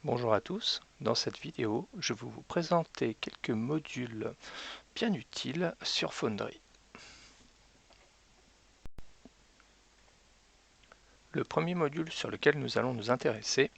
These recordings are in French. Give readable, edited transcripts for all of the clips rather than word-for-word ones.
Bonjour à tous, dans cette vidéo je vais vous présenter quelques modules bien utiles sur Foundry. Le premier module sur lequel nous allons nous intéresser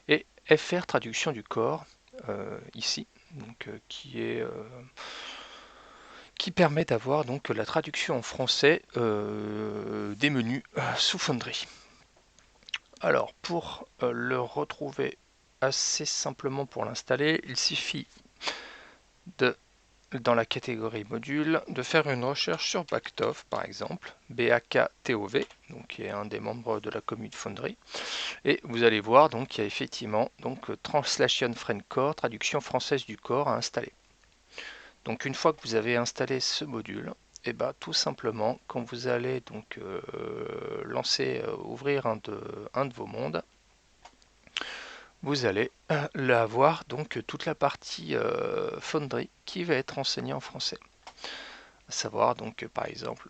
est FR Traduction du corps, ici, donc, qui permet d'avoir donc la traduction en français des menus sous Foundry. Alors pour le retrouver assez simplement pour l'installer, il suffit de dans la catégorie module, de faire une recherche sur Baktov par exemple, B-A-K-T-O-V, donc qui est un des membres de la commune Foundry, et vous allez voir donc qu'il y a effectivement donc Translation French Core, traduction française du corps à installer. Donc une fois que vous avez installé ce module, et ben tout simplement quand vous allez donc ouvrir un de vos mondes, vous allez avoir donc toute la partie Foundry qui va être enseignée en français. À savoir donc par exemple,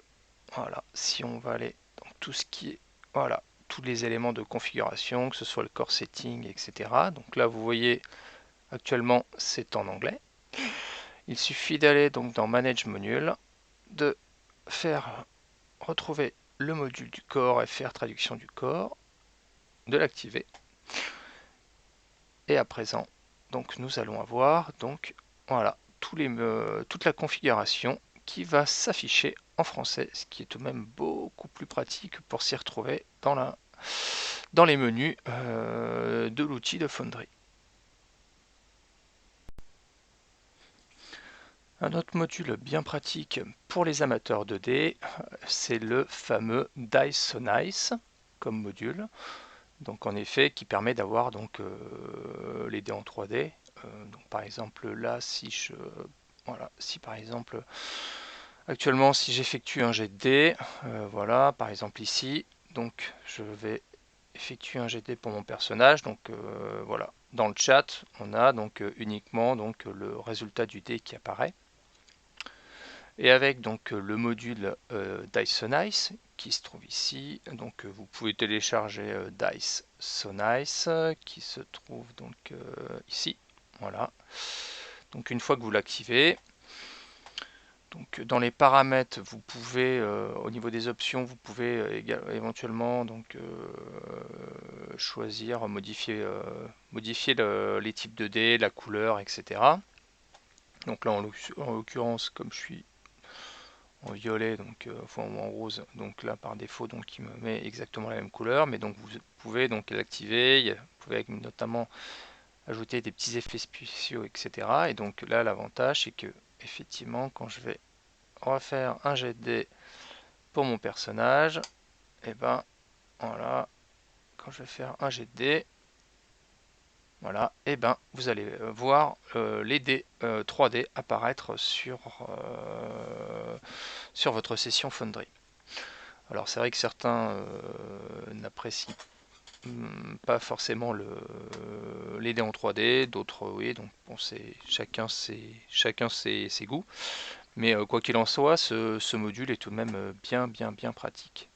voilà, si on va aller dans tout ce qui est, voilà, tous les éléments de configuration, que ce soit le core setting, etc. Donc là vous voyez actuellement c'est en anglais. Il suffit d'aller donc dans Manage Module, de faire retrouver le module du corps FR traduction du corps, de l'activer. Et à présent, donc nous allons avoir donc voilà toute la configuration qui va s'afficher en français, ce qui est tout de même beaucoup plus pratique pour s'y retrouver dans les menus de l'outil de Foundry. Un autre module bien pratique pour les amateurs 2D, c'est le fameux Dice So Nice comme module. Donc en effet, qui permet d'avoir donc les dés en 3D. Donc par exemple là, si par exemple actuellement si j'effectue un jet de dés, voilà, par exemple ici, donc je vais effectuer un jet de dés pour mon personnage. Donc voilà, dans le chat, on a donc uniquement donc le résultat du dé qui apparaît. Et avec donc le module Dice So Nice qui se trouve ici, donc vous pouvez télécharger Dice So Nice qui se trouve donc ici, voilà. Donc une fois que vous l'activez, donc dans les paramètres, vous pouvez au niveau des options, vous pouvez éventuellement donc choisir, modifier les types de dés, la couleur, etc. Donc là en l'occurrence, comme je suis en violet, donc enfin en rose, donc là par défaut donc il me met exactement la même couleur, mais donc vous pouvez donc l'activer, vous pouvez notamment ajouter des petits effets spéciaux, etc. Et donc là l'avantage c'est que effectivement quand je vais refaire un jet de dés pour mon personnage, et ben voilà, quand je vais faire un jet de dés, voilà, et ben vous allez voir les dés 3D apparaître sur votre session Foundry. Alors c'est vrai que certains n'apprécient pas forcément les dés en 3D, d'autres oui, donc bon, c'est chacun ses goûts. Mais quoi qu'il en soit, ce module est tout de même bien pratique.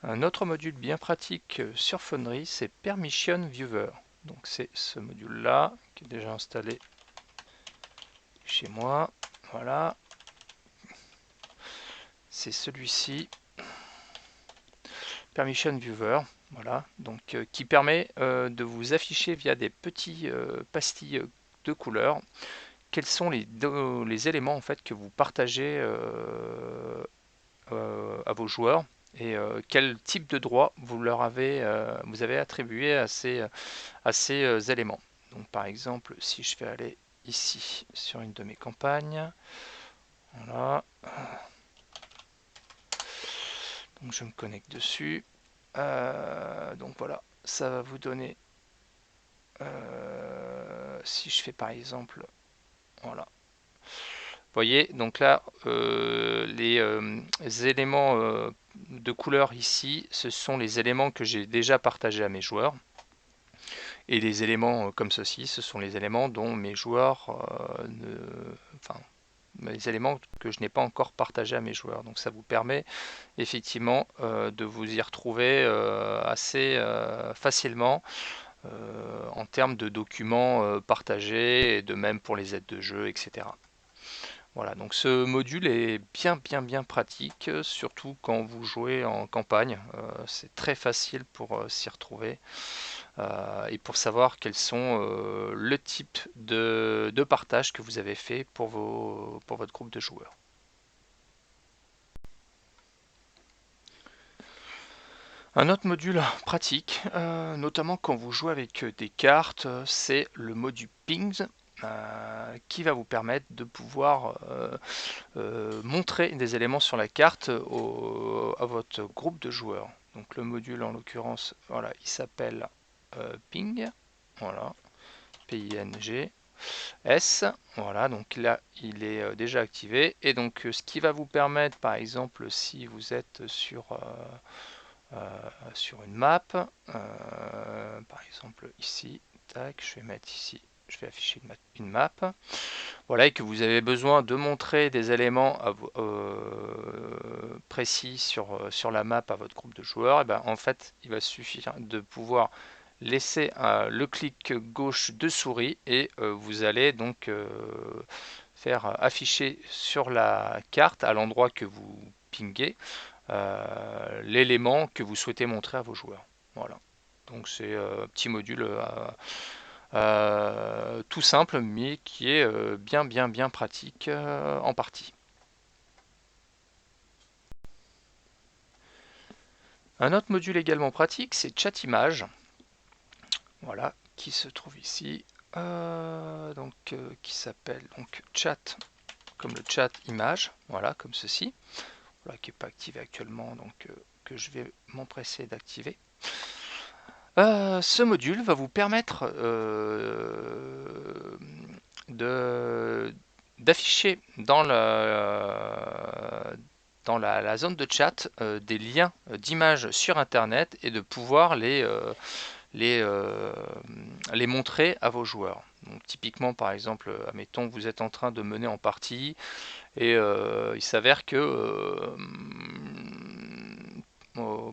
Un autre module bien pratique sur Foundry, c'est Permission Viewer. Donc c'est ce module-là qui est déjà installé chez moi. Voilà, c'est celui-ci. Permission Viewer, voilà, donc qui permet de vous afficher via des petits pastilles de couleurs quels sont les éléments en fait que vous partagez à vos joueurs et quel type de droit vous avez attribué à ces éléments. Donc par exemple, si je vais aller ici sur une de mes campagnes, voilà, donc je me connecte dessus. Donc voilà, ça va vous donner, si je fais par exemple, voilà, vous voyez, donc là, les éléments de couleur ici, ce sont les éléments que j'ai déjà partagés à mes joueurs. Et les éléments comme ceci, ce sont les éléments dont mes joueurs les éléments que je n'ai pas encore partagés à mes joueurs. Donc ça vous permet effectivement de vous y retrouver assez facilement en termes de documents partagés et de même pour les aides de jeu, etc. Voilà, donc ce module est bien pratique, surtout quand vous jouez en campagne. C'est très facile pour s'y retrouver et pour savoir quels sont le type de partage que vous avez fait pour votre groupe de joueurs. Un autre module pratique, notamment quand vous jouez avec des cartes, c'est le module Pings, qui va vous permettre de pouvoir montrer des éléments sur la carte à votre groupe de joueurs. Donc le module en l'occurrence, voilà, il s'appelle Ping, voilà, P-I-N-G. S, voilà, donc là il est déjà activé et donc ce qui va vous permettre par exemple si vous êtes sur une map, par exemple ici, tac, je vais mettre ici, je vais afficher une map, voilà, et que vous avez besoin de montrer des éléments précis sur la map à votre groupe de joueurs, et ben, en fait il va suffire de pouvoir laisser le clic gauche de souris et vous allez donc faire afficher sur la carte à l'endroit que vous pinguez l'élément que vous souhaitez montrer à vos joueurs. Voilà. Donc c'est un petit module tout simple mais qui est bien pratique en partie. Un autre module également pratique, c'est Chat Image, voilà, qui se trouve ici, qui s'appelle donc Chat, comme le chat image, voilà, comme ceci, voilà, qui n'est pas activé actuellement, donc que je vais m'empresser d'activer. Ce module va vous permettre d'afficher dans la zone de chat des liens d'images sur internet et de pouvoir les, euh, les montrer à vos joueurs. Donc, typiquement, par exemple, admettons que vous êtes en train de mener en partie et il s'avère que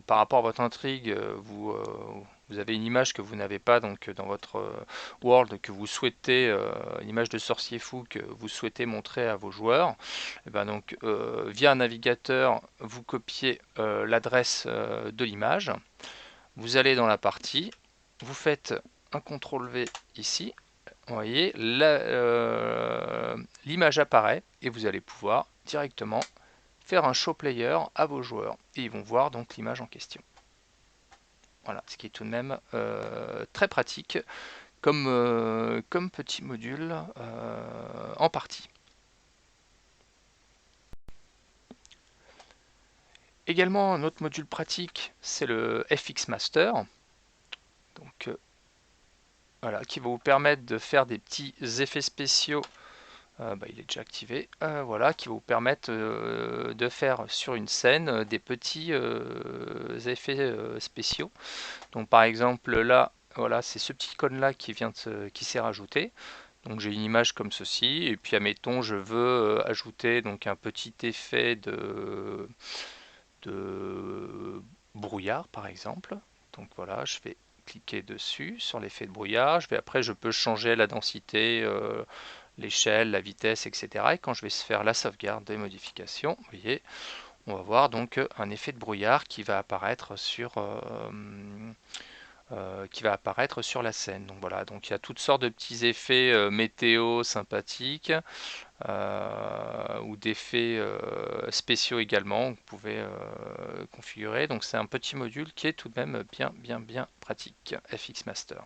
par rapport à votre intrigue, vous avez une image que vous n'avez pas donc dans votre world que vous souhaitez, une image de sorcier fou que vous souhaitez montrer à vos joueurs. Et ben donc via un navigateur, vous copiez l'adresse de l'image, vous allez dans la partie, vous faites un CTRL V ici, vous voyez, l'image apparaît et vous allez pouvoir directement faire un show player à vos joueurs et ils vont voir donc l'image en question. Voilà, ce qui est tout de même très pratique comme petit module en partie. Également, un autre module pratique, c'est le FX Master, donc voilà, qui va vous permettre de faire des petits effets spéciaux. Il est déjà activé, voilà, qui va vous permettre de faire sur une scène des petits effets spéciaux. Donc par exemple là, voilà, c'est ce petit cône là qui s'est rajouté. Donc j'ai une image comme ceci, et puis admettons je veux ajouter donc un petit effet de brouillard par exemple. Donc voilà, je vais cliquer dessus sur l'effet de brouillard. Après je peux changer la densité, l'échelle, la vitesse, etc. Et quand je vais faire la sauvegarde des modifications, vous voyez, on va voir donc un effet de brouillard qui va apparaître sur la scène. Donc voilà, donc il y a toutes sortes de petits effets météo sympathiques ou d'effets spéciaux également que vous pouvez configurer. Donc c'est un petit module qui est tout de même bien pratique, FX Master.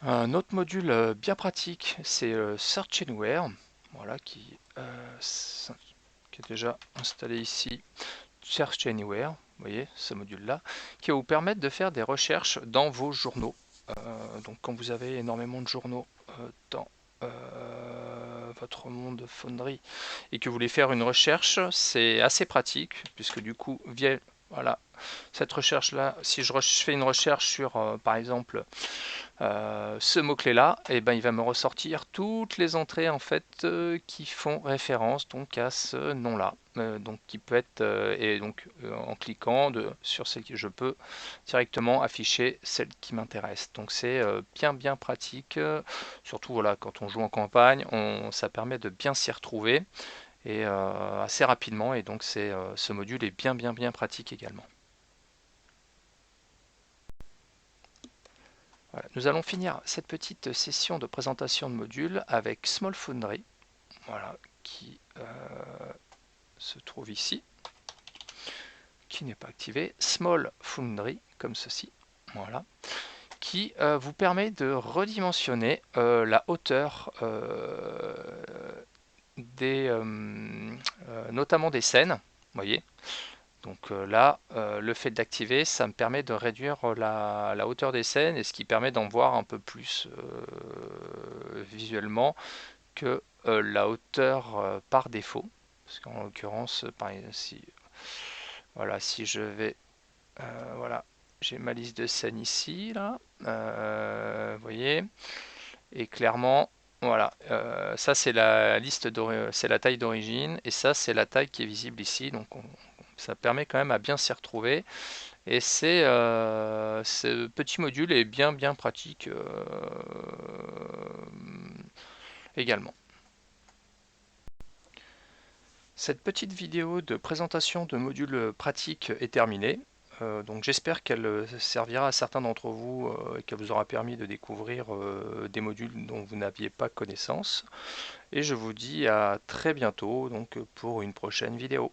Un autre module bien pratique, c'est Search Anywhere, voilà, qui est déjà installé ici. Search Anywhere, vous voyez ce module-là, qui va vous permettre de faire des recherches dans vos journaux. Donc quand vous avez énormément de journaux dans votre monde Foundry et que vous voulez faire une recherche, c'est assez pratique puisque du coup via Voilà, cette recherche-là, si je fais une recherche sur, par exemple, ce mot-clé-là, et ben, il va me ressortir toutes les entrées en fait qui font référence donc à ce nom-là. Donc qui peut être et donc en cliquant sur celle que je peux directement afficher celle qui m'intéresse. Donc c'est bien pratique, surtout voilà quand on joue en campagne, ça permet de bien s'y retrouver et assez rapidement, et donc ce module est bien pratique également. Voilà. Nous allons finir cette petite session de présentation de modules avec Small Foundry, voilà, qui se trouve ici, qui n'est pas activé. Small Foundry, comme ceci, voilà, qui vous permet de redimensionner la hauteur notamment des scènes, vous voyez. Donc là, le fait d'activer, ça me permet de réduire la hauteur des scènes, et ce qui permet d'en voir un peu plus visuellement que la hauteur par défaut. Parce qu'en l'occurrence, si, voilà, si je vais, voilà, j'ai ma liste de scènes ici, là, vous voyez, et clairement, voilà, ça c'est la liste, c'est la taille d'origine, et ça c'est la taille qui est visible ici, donc ça permet quand même à bien s'y retrouver. Et ce petit module est bien pratique également. Cette petite vidéo de présentation de modules pratiques est terminée. Donc j'espère qu'elle servira à certains d'entre vous et qu'elle vous aura permis de découvrir des modules dont vous n'aviez pas connaissance. Et je vous dis à très bientôt donc, pour une prochaine vidéo.